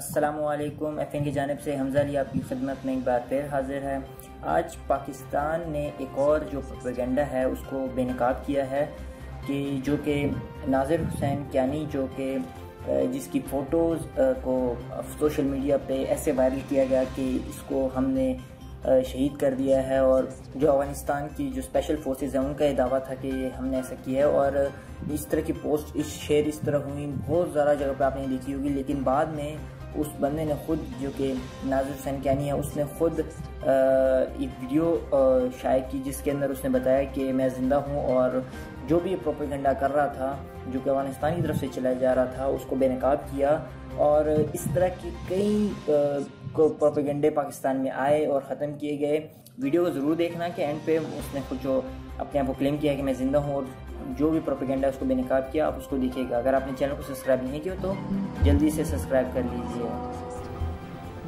السلام علیکم، FN کی جانب سے حمزہ علی آپ کی خدمت میں ایک بار پھر حاضر ہے۔ آج پاکستان نے ایک اور جو پروپیگنڈا ہے اس کو بے نقاب کیا ہے کہ جو کہ ناظر حسین کیانی جو کہ جس کی فوٹوز کو سوشل میڈیا پہ ایسے وائرل کیا گیا کہ اس کو ہم نے شہید کر دیا ہے، اور جو افغانستان کی جو اسپیشل فورسز ہیں ان کا یہ دعویٰ تھا کہ ہم نے ایسا کیا ہے، اور اس طرح کی پوسٹ شیئر اس طرح ہوئی بہت زیادہ جگہ پہ آپ نے دیکھی ہوگی۔ لیکن بعد میں اس بندے نے خود جو کہ ناظر حسین کیانی ہے اس نے خود ایک ویڈیو شائع کی جس کے اندر اس نے بتایا کہ میں زندہ ہوں، اور جو بھی پروپیگنڈا کر رہا تھا جو کہ افغانستان کی طرف سے چلایا جا رہا تھا اس کو بے نقاب کیا، اور اس طرح کی کئی پروپیگنڈے پاکستان میں آئے اور ختم کیے گئے۔ ویڈیو کو ضرور دیکھنا کہ اینڈ پہ اس نے خود جو اپنے آپ کو کلیم کیا کہ میں زندہ ہوں، اور جو بھی پروپیگنڈا اس کو بے نقاب کیا، آپ اس کو دیکھیے گا۔ اگر آپ نے چینل کو سبسکرائب نہیں کیا تو جلدی سے سبسکرائب کر لیجیے۔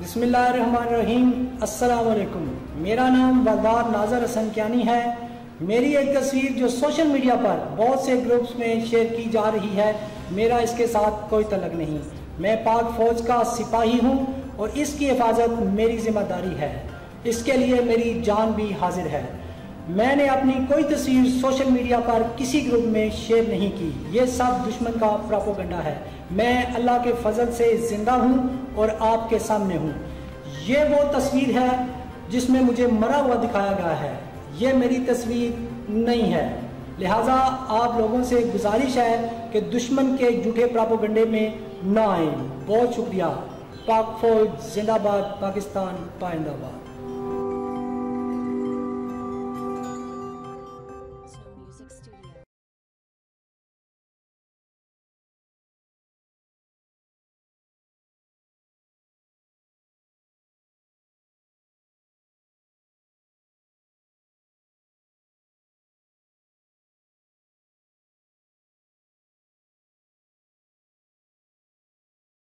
بسم اللہ الرحمن الرحیم، السلام علیکم۔ میرا نام والدار ناظر حسین کیانی ہے۔ میری ایک تصویر جو سوشل میڈیا پر بہت سے گروپس میں شیئر کی جا رہی ہے، میرا اس کے ساتھ کوئی تعلق نہیں۔ میں پاک فوج کا سپاہی ہوں اور اس کی حفاظت میری ذمہ داری ہے، اس کے لیے میری جان بھی حاضر ہے۔ میں نے اپنی کوئی تصویر سوشل میڈیا پر کسی گروپ میں شیئر نہیں کی، یہ سب دشمن کا پروپیگنڈا ہے۔ میں اللہ کے فضل سے زندہ ہوں اور آپ کے سامنے ہوں۔ یہ وہ تصویر ہے جس میں مجھے مرا ہوا دکھایا گیا ہے، یہ میری تصویر نہیں ہے۔ لہٰذا آپ لوگوں سے گزارش ہے کہ دشمن کے جھوٹے پروپیگنڈے میں نہ آئیں۔ بہت شکریہ۔ پاک فوج زندہ باد، پاکستان پائندہ باد۔